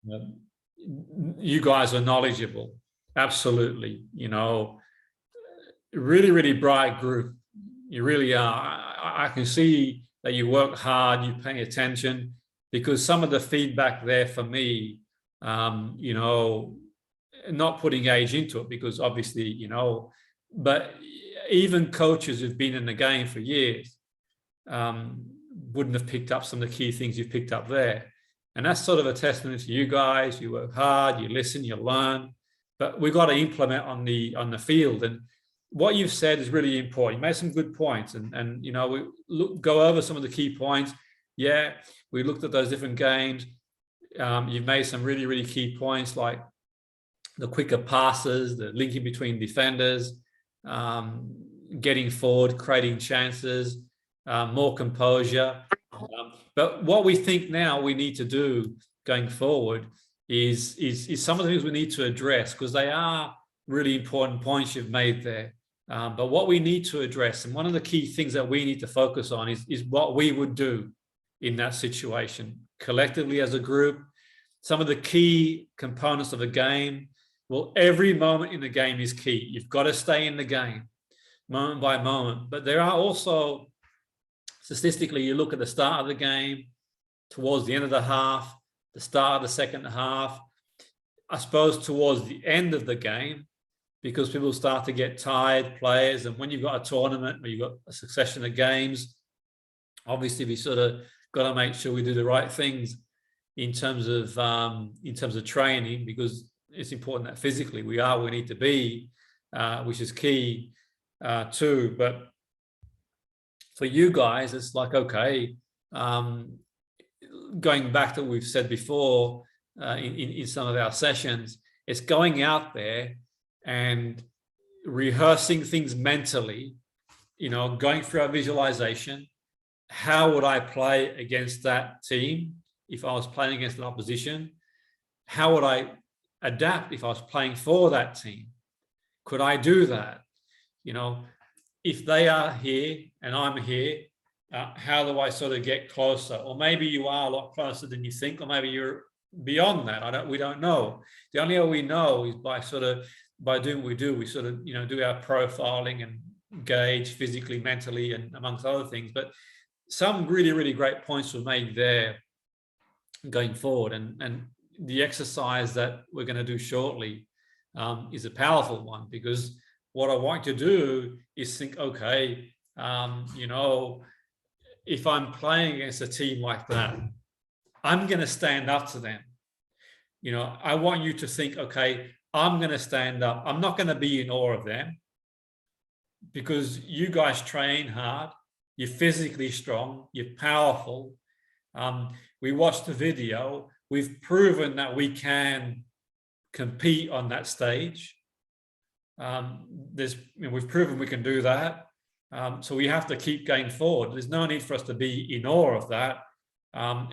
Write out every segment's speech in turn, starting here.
know, you guys are knowledgeable, absolutely. You know, really, really bright group. You really are. I can see that you work hard, you pay attention, because some of the feedback there for me, you know, not putting age into it, because obviously, you know, but even coaches who've been in the game for years wouldn't have picked up some of the key things you've picked up there. And that's sort of a testament to you guys. You work hard, you listen, you learn, but we've got to implement on the field. And what you've said is really important. You made some good points, and you know, we go over some of the key points. Yeah, we looked at those different games. You've made some really, really key points, like the quicker passes, the linking between defenders, getting forward, creating chances, more composure. But what we think now we need to do going forward is some of the things we need to address, because they are really important points you've made there. But what we need to address, and one of the key things that we need to focus on, is what we would do in that situation collectively as a group. Some of the key components of a game. Well, every moment in the game is key. You've got to stay in the game moment by moment. But there are also, statistically, you look at the start of the game, towards the end of the half, the start of the second half, I suppose towards the end of the game, because people start to get tired, players. And when you've got a tournament where you've got a succession of games, obviously we sort of got to make sure we do the right things in terms of training, because it's important that physically we are where we need to be, which is key too. But for you guys, it's like, okay, going back to what we've said before in some of our sessions, it's going out there and rehearsing things mentally, you know, going through our visualization. How would I play against that team if I was playing against an opposition? How would I adapt if I was playing for that team? Could I do that? You know, if they are here and I'm here, how do I sort of get closer? Or maybe you are a lot closer than you think, or maybe you're beyond that. We don't know. The only way we know is by doing what we do. We sort of, you know, do our profiling and gauge physically, mentally, and amongst other things. But some really, really great points were made there going forward. And the exercise that we're going to do shortly is a powerful one, because what I want to do is think, okay, you know, if I'm playing against a team like that, I'm going to stand up to them. You know, I want you to think, okay, I'm going to stand up. I'm not going to be in awe of them, because you guys train hard. You're physically strong. You're powerful. We watched the video. We've proven that we can compete on that stage. We've proven we can do that. So we have to keep going forward. There's no need for us to be in awe of that.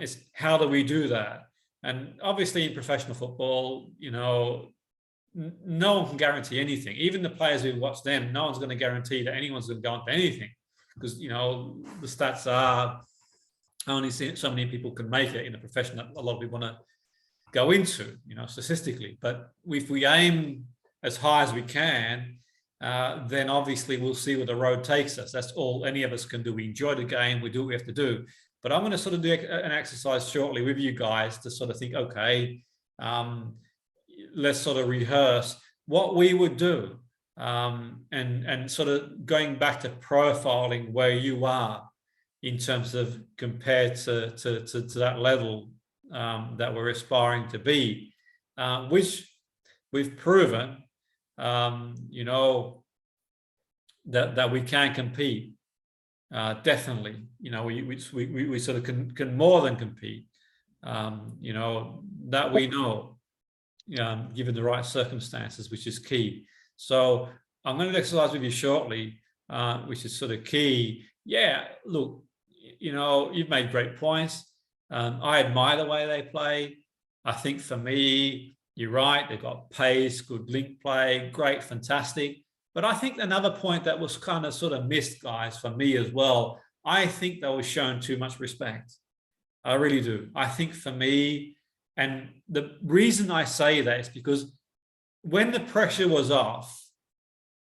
It's how do we do that? And obviously in professional football, you know, no one can guarantee anything. Even the players who watch them, no one's going to guarantee that anyone's going to go on to anything, because, you know, the stats are only so many people can make it in a profession that a lot of people want to go into, you know, statistically. But if we aim as high as we can, then obviously we'll see where the road takes us. That's all any of us can do. We enjoy the game. We do what we have to do. But I'm going to sort of do an exercise shortly with you guys to sort of think, okay, let's sort of rehearse what we would do, and sort of going back to profiling where you are in terms of compared to that level that we're aspiring to be, which we've proven, you know, that we can compete. Definitely, you know, we sort of can more than compete, you know, that we know, given the right circumstances, which is key. So I'm going to exercise with you shortly, which is sort of key. Yeah, look, you know, you've made great points. I admire the way they play. I think for me, you're right. They've got pace, good link play, great, fantastic. But I think another point that was kind of sort of missed, guys, for me as well, I think they were shown too much respect. I really do. I think for me, and the reason I say that is because when the pressure was off,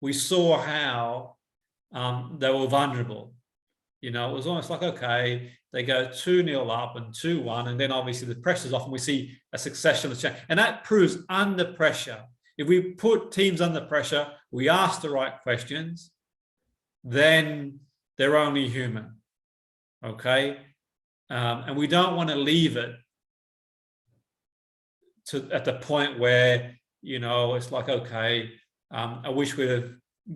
we saw how they were vulnerable. You know, it was almost like, okay, they go 2-0 up and 2-1, and then obviously the pressure's off and we see a succession of change. And that proves under pressure. If we put teams under pressure, we ask the right questions, then they're only human, okay? And we don't want to leave it at the point where, you know, it's like, okay, I wish we'd have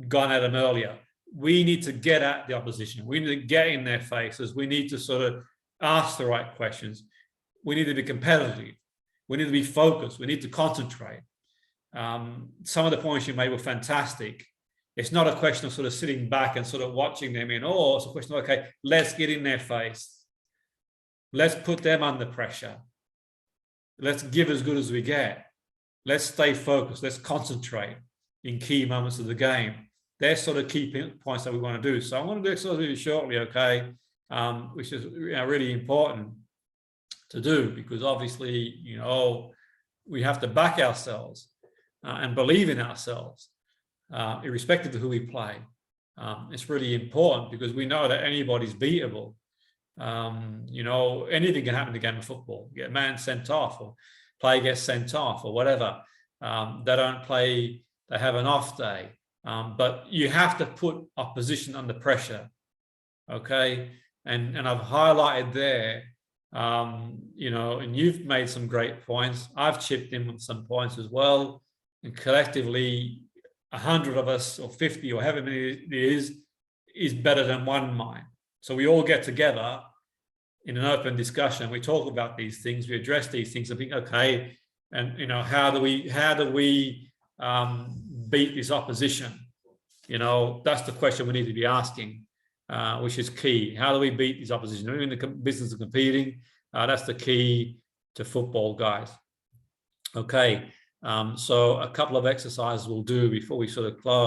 gone at them earlier. We need to get at the opposition. We need to get in their faces. We need to sort of ask the right questions. We need to be competitive. We need to be focused. We need to concentrate. Some of the points you made were fantastic. It's not a question of sort of sitting back and sort of watching them in awe. It's a question of, okay, let's get in their face. Let's put them under pressure. Let's give as good as we get. Let's stay focused. Let's concentrate in key moments of the game. They're sort of key points that we want to do. So I want to do exercise really shortly, okay, which is really important to do, because obviously, you know, we have to back ourselves and believe in ourselves, irrespective of who we play. It's really important because we know that anybody's beatable. You know, anything can happen in the game of football. You get a man sent off, or player gets sent off, or whatever. They don't play, they have an off day. But you have to put opposition under pressure, okay? And I've highlighted there, you know, and you've made some great points. I've chipped in with some points as well. And collectively, 100 of us, or 50, or however many it is better than one mind. So we all get together in an open discussion. We talk about these things. We address these things. I think, okay, and you know, how do we beat this opposition? You know, that's the question we need to be asking, which is key. How do we beat this opposition? We're in the business of competing. That's the key to football, guys. Okay, so a couple of exercises we'll do before we sort of close.